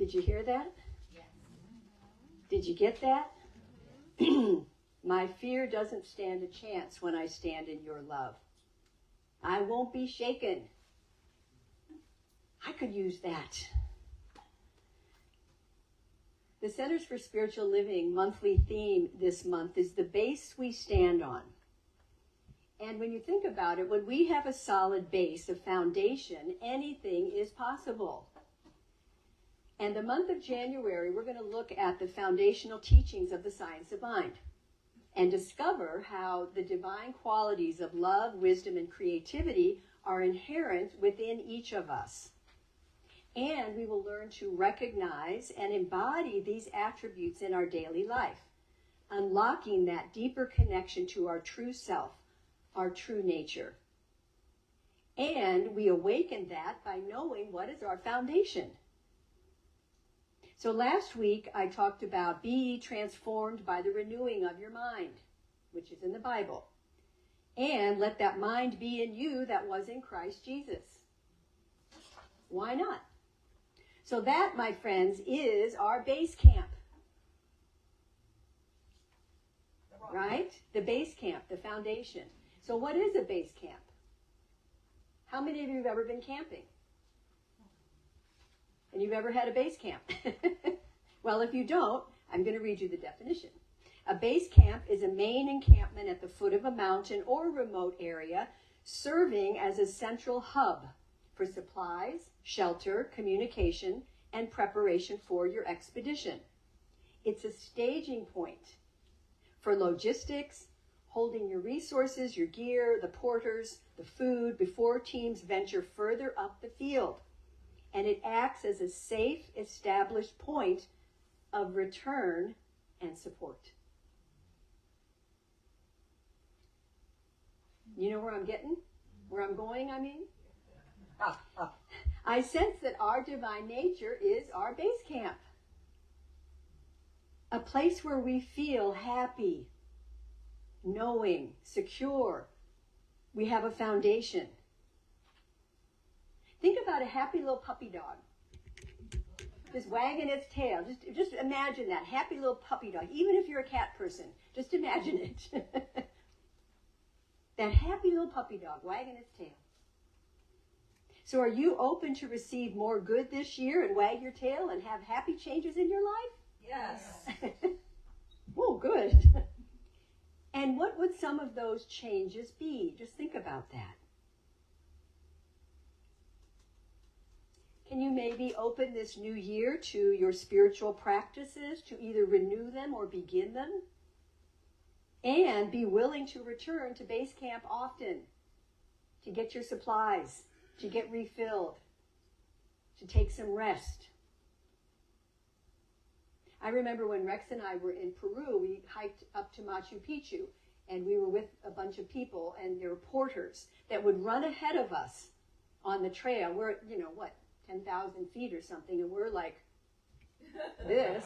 Did you hear that? Yes. Did you get that? My fear doesn't stand a chance when I stand in your love. I won't be shaken. I could use that. The Centers for Spiritual Living monthly theme this month is the base we stand on. And when you think about it, when we have a solid base, a foundation, anything is possible. And the month of January, we're going to look at the foundational teachings of the science of mind and discover how the divine qualities of love, wisdom, and creativity are inherent within each of us. And we will learn to recognize and embody these attributes in our daily life, unlocking that deeper connection to our true self, our true nature. And we awaken that by knowing what is our foundation. So last week I talked about be ye transformed by the renewing of your mind, which is in the Bible. And let that mind be in you that was in Christ Jesus. Why not? So that, my friends, is our base camp. Right? The base camp, the foundation. So what is a base camp? How many of you have ever been camping? And you've ever had a base camp? Well, if you don't, I'm going to read you the definition. A base camp is a main encampment at the foot of a mountain or remote area, serving as a central hub for supplies, shelter, communication, and preparation for your expedition. It's a staging point for logistics, holding your resources, your gear, the porters, the food, before teams venture further up the field. And it acts as a safe, established point of return and support. You know where I'm getting? Where I'm going, I mean? I sense that our divine nature is our base camp. A place where we feel happy, knowing, secure. We have a foundation. Think about a happy little puppy dog, just wagging its tail. Just imagine that happy little puppy dog. Even if you're a cat person, just imagine it. That happy little puppy dog wagging its tail. So are you open to receive more good this year and wag your tail and have happy changes in your life? Yes. Oh, good. And what would some of those changes be? Just think about that. Can you maybe open this new year to your spiritual practices, to either renew them or begin them? And be willing to return to base camp often, to get your supplies, to get refilled, to take some rest. I remember when Rex and I were in Peru, we hiked up to Machu Picchu, and we were with a bunch of people, and there were porters that would run ahead of us on the trail. We're, 10,000 feet or something, and we're like this.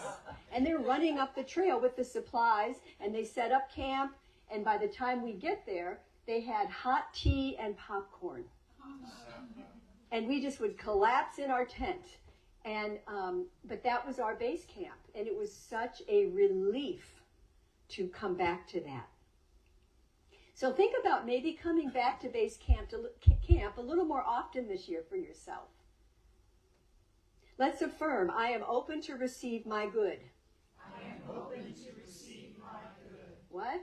And they're running up the trail with the supplies, and they set up camp, and by the time we get there, they had hot tea and popcorn. And we just would collapse in our tent. And but that was our base camp, and it was such a relief to come back to that. So think about maybe coming back to base camp a little more often this year for yourself. Let's affirm, I am open to receive my good. I am open to receive my good. What?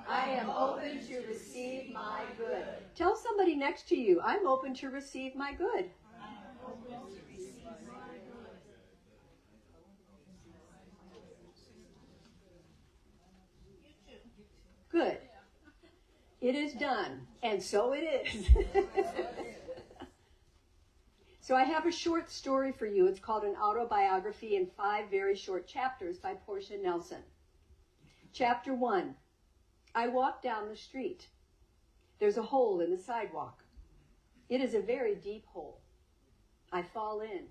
I am open to receive my good. Tell somebody next to you, I'm open to receive my good. I am open to receive my good. Good. It is done, and so it is. So I have a short story for you. It's called an autobiography in 5 very short chapters by Portia Nelson. Chapter 1. I walk down the street. There's a hole in the sidewalk. It is a very deep hole. I fall in.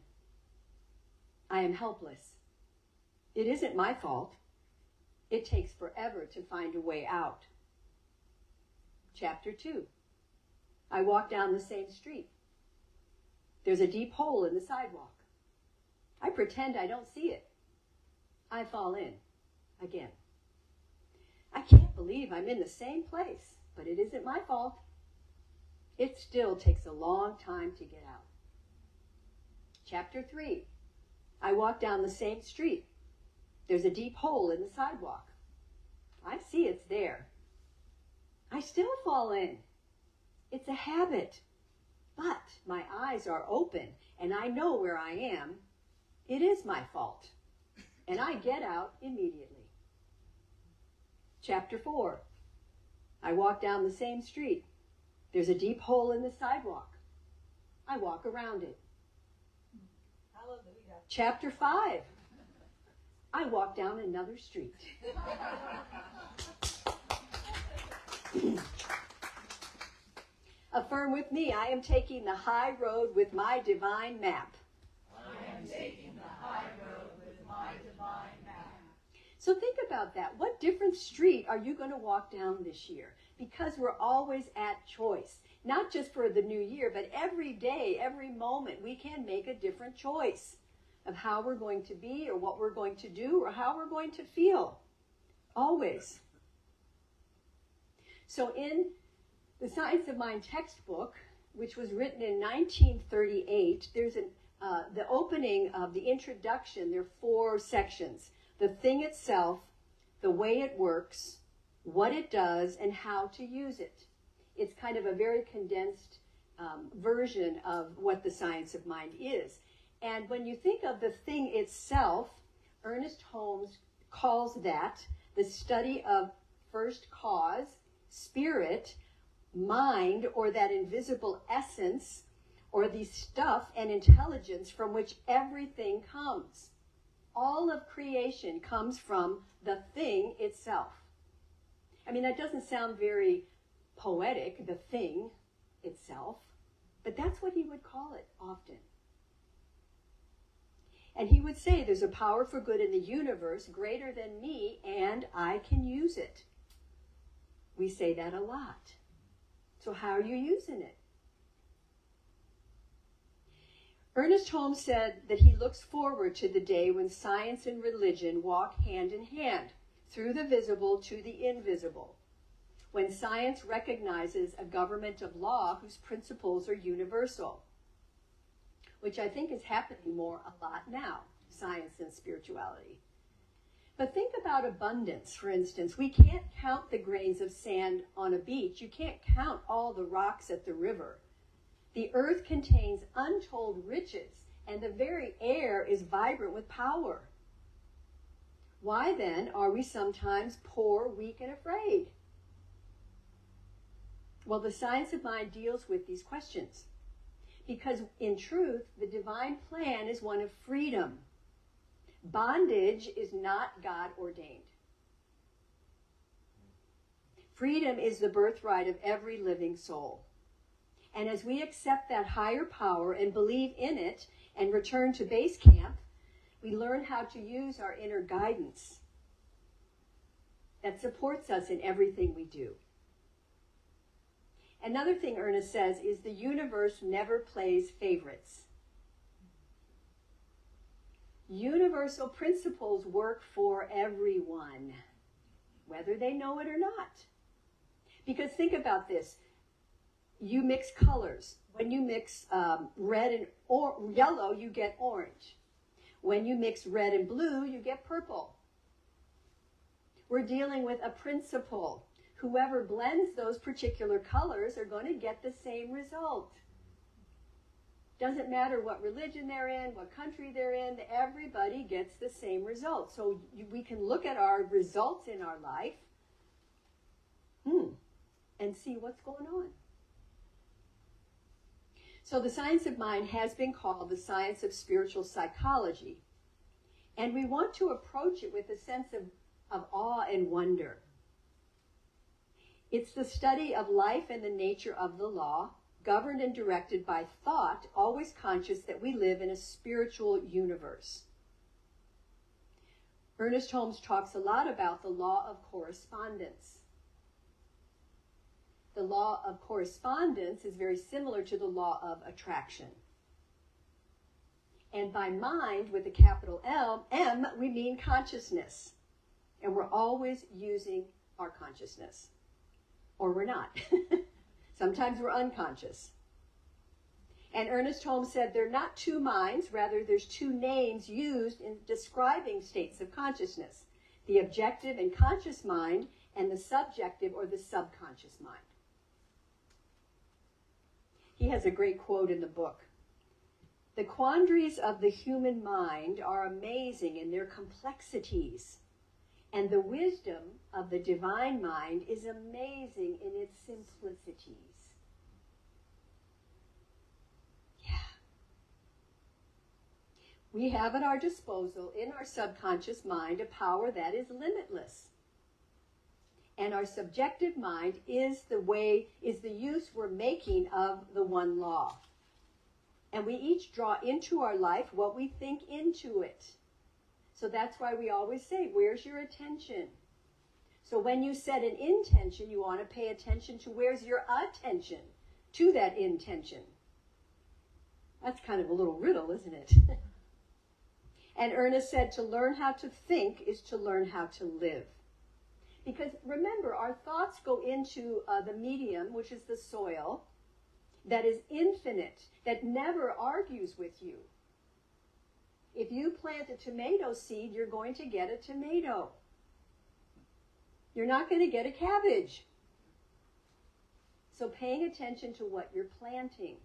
I am helpless. It isn't my fault. It takes forever to find a way out. Chapter 2. I walk down the same street. There's a deep hole in the sidewalk. I pretend I don't see it. I fall in again. I can't believe I'm in the same place, but it isn't my fault. It still takes a long time to get out. Chapter 3. I walk down the same street. There's a deep hole in the sidewalk. I see it's there. I still fall in. It's a habit. But my eyes are open and I know where I am. It is my fault. And I get out immediately. Chapter 4. I walk down the same street. There's a deep hole in the sidewalk. I walk around it. Hallelujah. Chapter 5. I walk down another street. Affirm with me, I am taking the high road with my divine map. I am taking the high road with my divine map. So think about that. What different street are you going to walk down this year? Because we're always at choice. Not just for the new year, but every day, every moment, we can make a different choice of how we're going to be or what we're going to do or how we're going to feel. Always. So in the Science of Mind textbook, which was written in 1938, there's the opening of the introduction. There are 4 sections. The thing itself, the way it works, what it does, and how to use it. It's kind of a very condensed version of what the Science of Mind is. And when you think of the thing itself, Ernest Holmes calls that the study of first cause, spirit, mind, or that invisible essence, or the stuff and intelligence from which everything comes. All of creation comes from the thing itself. I mean, that doesn't sound very poetic, the thing itself, but that's what he would call it often. And he would say there's a power for good in the universe greater than me, and I can use it. We say that a lot. So how are you using it? Ernest Holmes said that he looks forward to the day when science and religion walk hand in hand, through the visible to the invisible, when science recognizes a government of law whose principles are universal, which I think is happening a lot now, science and spirituality. But think about abundance, for instance. We can't count the grains of sand on a beach. You can't count all the rocks at the river. The earth contains untold riches, and the very air is vibrant with power. Why then are we sometimes poor, weak, and afraid? Well, the Science of Mind deals with these questions. Because in truth, the divine plan is one of freedom. Bondage is not God-ordained. Freedom is the birthright of every living soul. And as we accept that higher power and believe in it and return to base camp, we learn how to use our inner guidance that supports us in everything we do. Another thing Ernest says is the universe never plays favorites. Universal principles work for everyone, whether they know it or not. Because think about this. You mix colors. When you mix red and yellow, you get orange. When you mix red and blue, you get purple. We're dealing with a principle. Whoever blends those particular colors are going to get the same result. Doesn't matter what religion they're in, what country they're in, everybody gets the same result. So we can look at our results in our life and see what's going on. So the Science of Mind has been called the science of spiritual psychology. And we want to approach it with a sense of awe and wonder. It's the study of life and the nature of the law, governed and directed by thought, always conscious that we live in a spiritual universe. Ernest Holmes talks a lot about the law of correspondence. The law of correspondence is very similar to the law of attraction. And by mind, with a capital M, we mean consciousness. And we're always using our consciousness. Or we're not. Sometimes we're unconscious. And Ernest Holmes said there are not two minds, rather there's two names used in describing states of consciousness. The objective and conscious mind, and the subjective or the subconscious mind. He has a great quote in the book. The quandaries of the human mind are amazing in their complexities, and the wisdom of the divine mind is amazing in its simplicities. Yeah. We have at our disposal in our subconscious mind a power that is limitless. And our subjective mind is the use we're making of the one law. And we each draw into our life what we think into it. So that's why we always say, where's your attention? So when you set an intention, you want to pay attention to where's your attention to that intention. That's kind of a little riddle, isn't it? And Ernest said, to learn how to think is to learn how to live. Because remember, our thoughts go into the medium, which is the soil, that is infinite, that never argues with you. If you plant a tomato seed, you're going to get a tomato. You're not going to get a cabbage. So paying attention to what you're planting.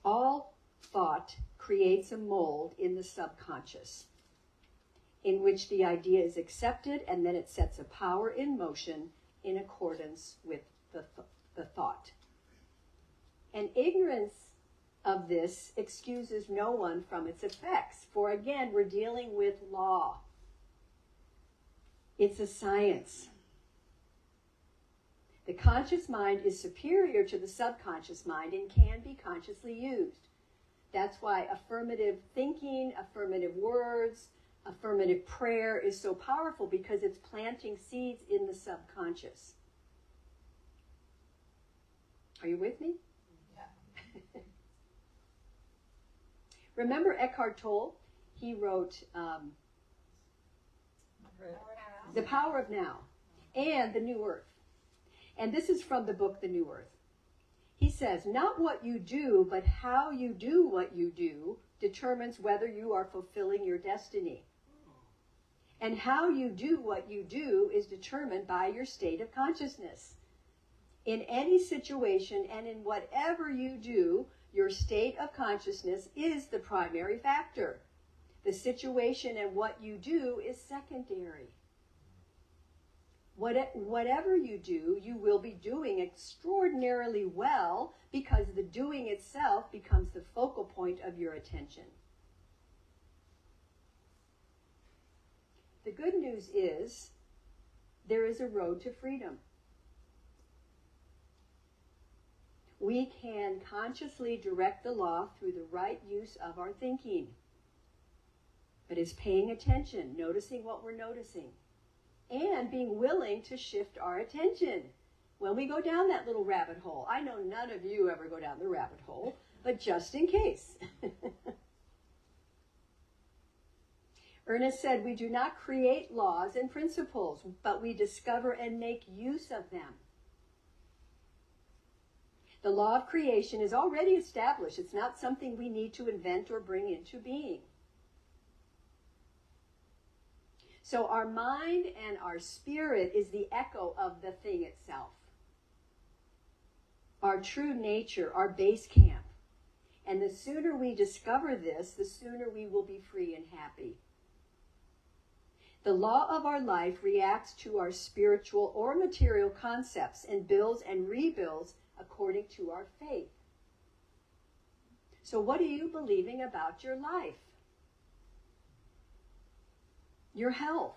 All thought creates a mold in the subconscious, in which the idea is accepted, and then it sets a power in motion in accordance with the thought. And ignorance of this excuses no one from its effects, for again, we're dealing with law. It's a science. The conscious mind is superior to the subconscious mind and can be consciously used. That's why affirmative thinking, affirmative words, affirmative prayer is so powerful, because it's planting seeds in the subconscious. Are you with me? Yeah. Remember Eckhart Tolle? He wrote The Power of Now and The New Earth. And this is from the book The New Earth. He says, not what you do, but how you do what you do determines whether you are fulfilling your destiny. And how you do what you do is determined by your state of consciousness. In any situation and in whatever you do, your state of consciousness is the primary factor. The situation and what you do is secondary. Whatever you do, you will be doing extraordinarily well, because the doing itself becomes the focal point of your attention. The good news is there is a road to freedom. We can consciously direct the law through the right use of our thinking. But it's paying attention, noticing what we're noticing, and being willing to shift our attention. When we go down that little rabbit hole, I know none of you ever go down the rabbit hole, but just in case. Ernest said, we do not create laws and principles, but we discover and make use of them. The law of creation is already established. It's not something we need to invent or bring into being. So our mind and our spirit is the echo of the thing itself. Our true nature, our base camp. And the sooner we discover this, the sooner we will be free and happy. The law of our life reacts to our spiritual or material concepts and builds and rebuilds according to our faith. So what are you believing about your life? Your health?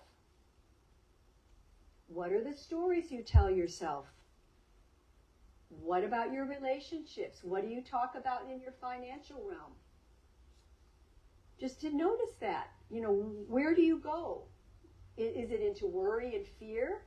What are the stories you tell yourself? What about your relationships? What do you talk about in your financial realm? Just to notice that. Where do you go? Is it into worry and fear?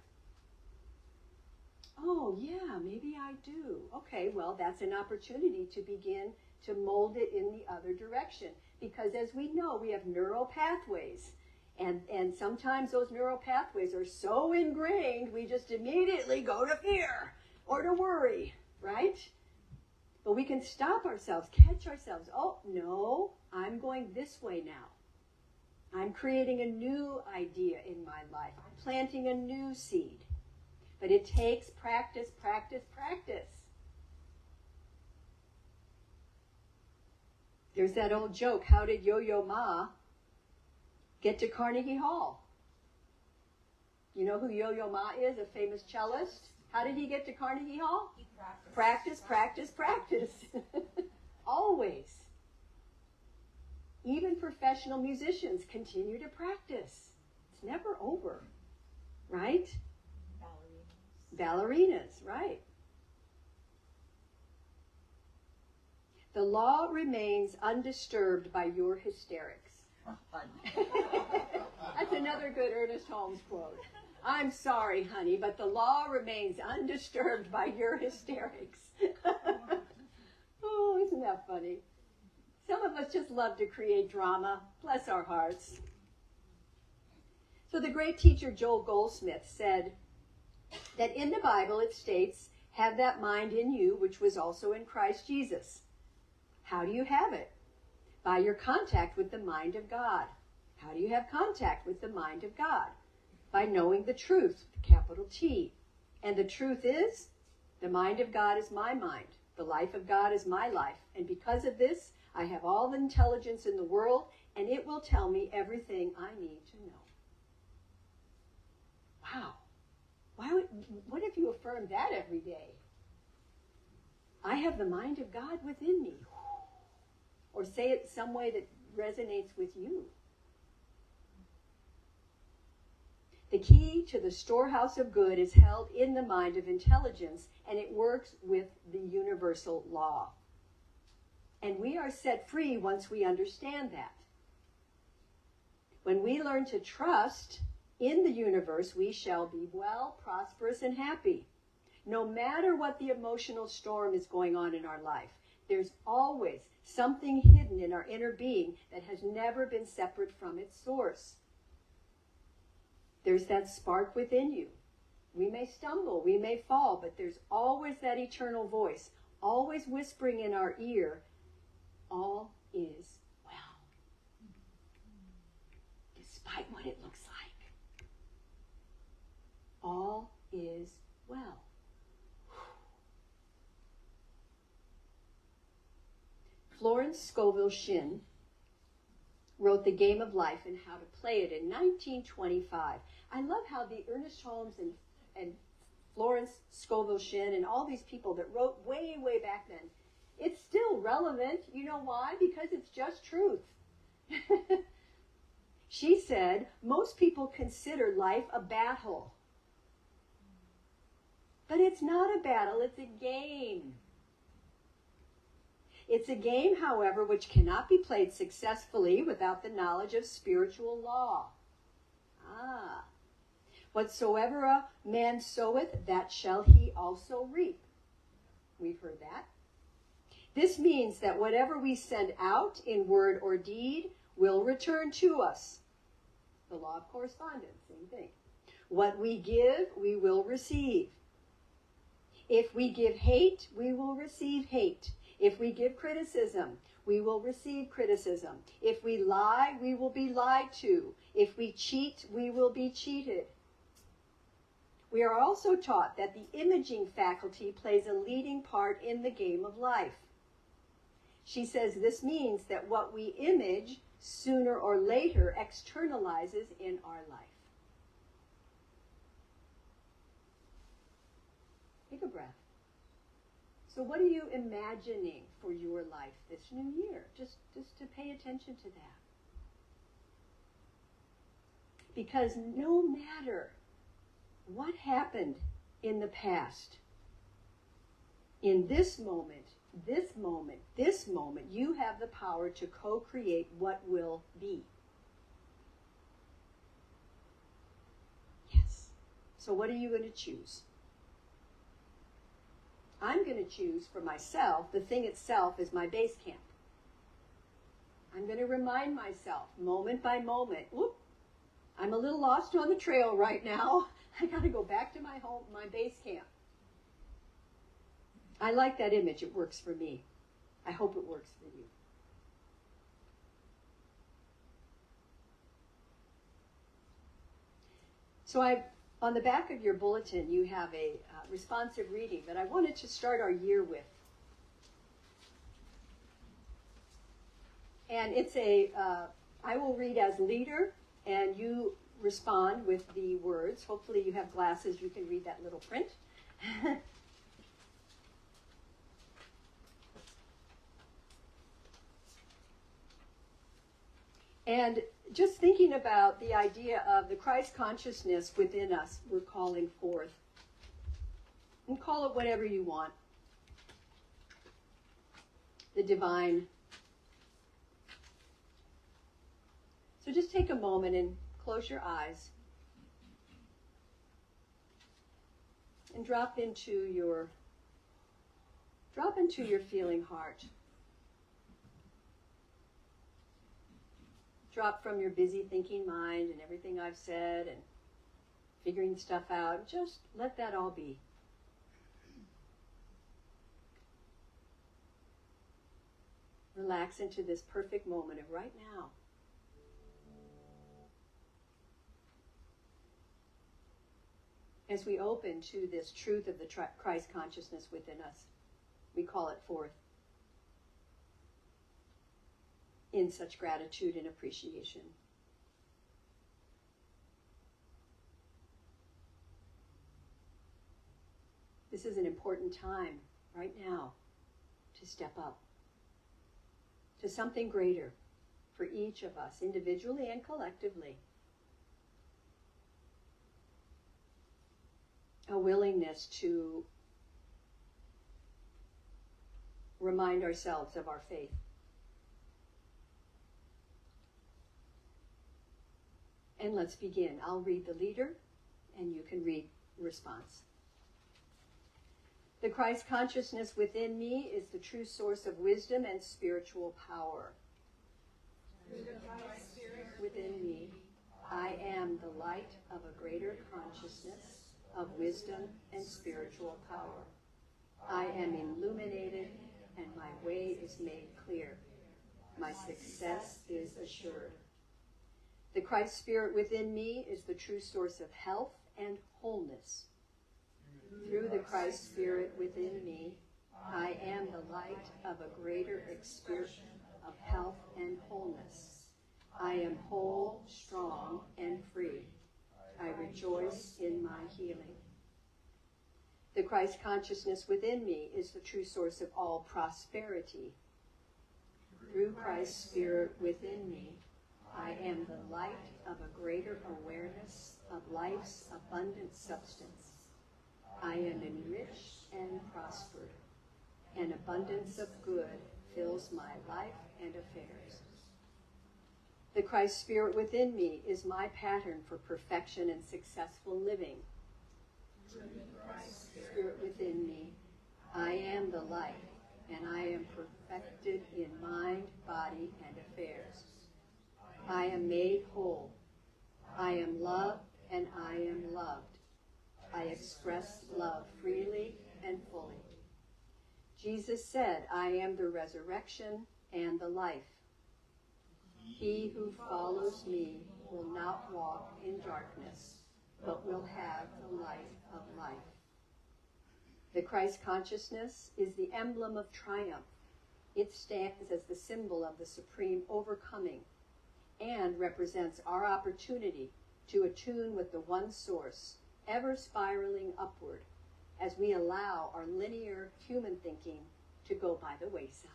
Oh, yeah, maybe I do. Okay, well, that's an opportunity to begin to mold it in the other direction. Because as we know, we have neural pathways. And sometimes those neural pathways are so ingrained, we just immediately go to fear or to worry, right? But we can stop ourselves, catch ourselves. Oh, no, I'm going this way now. I'm creating a new idea in my life. I'm planting a new seed. But it takes practice, practice, practice. There's that old joke, how did Yo-Yo Ma get to Carnegie Hall? You know who Yo-Yo Ma is, a famous cellist? How did he get to Carnegie Hall? He practiced. Practice, practice, practice. Always. Even professional musicians continue to practice. It's never over, right? Ballerinas, right. The law remains undisturbed by your hysterics. That's another good Ernest Holmes quote. I'm sorry, honey, but the law remains undisturbed by your hysterics. Oh, isn't that funny? Some of us just love to create drama. Bless our hearts. So the great teacher Joel Goldsmith said that in the Bible it states, have that mind in you which was also in Christ Jesus. How do you have it? By your contact with the mind of God. How do you have contact with the mind of God? By knowing the truth, capital T. And the truth is, the mind of God is my mind. The life of God is my life. And because of this, I have all the intelligence in the world, and it will tell me everything I need to know. Wow. What if you affirm that every day? I have the mind of God within me. Or say it some way that resonates with you. The key to the storehouse of good is held in the mind of intelligence, and it works with the universal law. And we are set free once we understand that. When we learn to trust in the universe, we shall be well, prosperous, and happy. No matter what the emotional storm is going on in our life, there's always something hidden in our inner being that has never been separate from its source. There's that spark within you. We may stumble, we may fall, but there's always that eternal voice, always whispering in our ear, all is well. Despite what it looks like. All is well. Florence Scovel Shinn wrote The Game of Life and How to Play It in 1925. I love how the Ernest Holmes and Florence Scovel Shinn and all these people that wrote way, way back then, it's still relevant. You know why? Because it's just truth. She said, most people consider life a battle. But it's not a battle, it's a game. It's a game, however, which cannot be played successfully without the knowledge of spiritual law. Whatsoever a man soweth, that shall he also reap. We've heard that. This means that whatever we send out in word or deed will return to us. The law of correspondence, same thing. What we give, we will receive. If we give hate, we will receive hate. If we give criticism, we will receive criticism. If we lie, we will be lied to. If we cheat, we will be cheated. We are also taught that the imaging faculty plays a leading part in the game of life. She says this means that what we image sooner or later externalizes in our life. Take a breath. So what are you imagining for your life this new year? Just to pay attention to that. Because no matter what happened in the past, in this moment, you have the power to co-create what will be. Yes. So what are you going to choose? I'm going to choose for myself, the thing itself is my base camp. I'm going to remind myself, moment by moment, whoop, I'm a little lost on the trail right now. I got to go back to my home, my base camp. I like that image. It works for me. I hope it works for you. So on the back of your bulletin, you have a responsive reading that I wanted to start our year with. And it's I will read as leader, and you respond with the words. Hopefully you have glasses, you can read that little print. And just thinking about the idea of the Christ consciousness within us, we're calling forth. And call it whatever you want. The divine. So just take a moment and close your eyes. And drop into your feeling heart. Drop from your busy thinking mind and everything I've said and figuring stuff out. Just let that all be. Relax into this perfect moment of right now. As we open to this truth of the Christ consciousness within us, we call it forth in such gratitude and appreciation. This is an important time right now to step up to something greater for each of us, individually and collectively. A willingness to remind ourselves of our faith. And let's begin. I'll read the leader, and you can read the response. The Christ consciousness within me is the true source of wisdom and spiritual power. Through the Christ Spirit within me, I am the light of a greater consciousness of wisdom and spiritual power. I am illuminated, and my way is made clear. My success is assured. The Christ Spirit within me is the true source of health and wholeness. Through the Christ Spirit within me, I am the light of a greater expression of health and wholeness. I am whole, strong, and free. I rejoice in my healing. The Christ consciousness within me is the true source of all prosperity. Through Christ's Spirit within me, I am the light of a greater awareness of life's abundant substance. I am enriched and prospered. An abundance of good fills my life and affairs. The Christ Spirit within me is my pattern for perfection and successful living. Through the Christ Spirit within me, I am the light, and I am perfected in mind, body, and affairs. I am made whole. I am loved, and I am loved. I express love freely and fully. Jesus said, I am the resurrection and the life. He who follows me will not walk in darkness, but will have the light of life. The Christ consciousness is the emblem of triumph. It stands as the symbol of the supreme overcoming and represents our opportunity to attune with the one source, ever spiraling upward as we allow our linear human thinking to go by the wayside.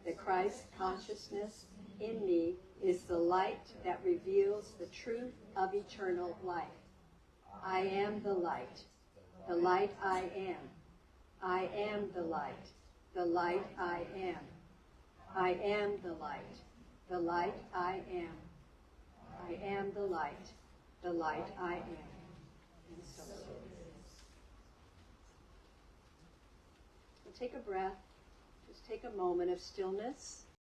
The Christ consciousness in me is the light that reveals the truth of eternal life. I am the light I am. I am the light I am. I am the light I am. I am the light I am. And so it is. take a breath. Just take a moment of stillness.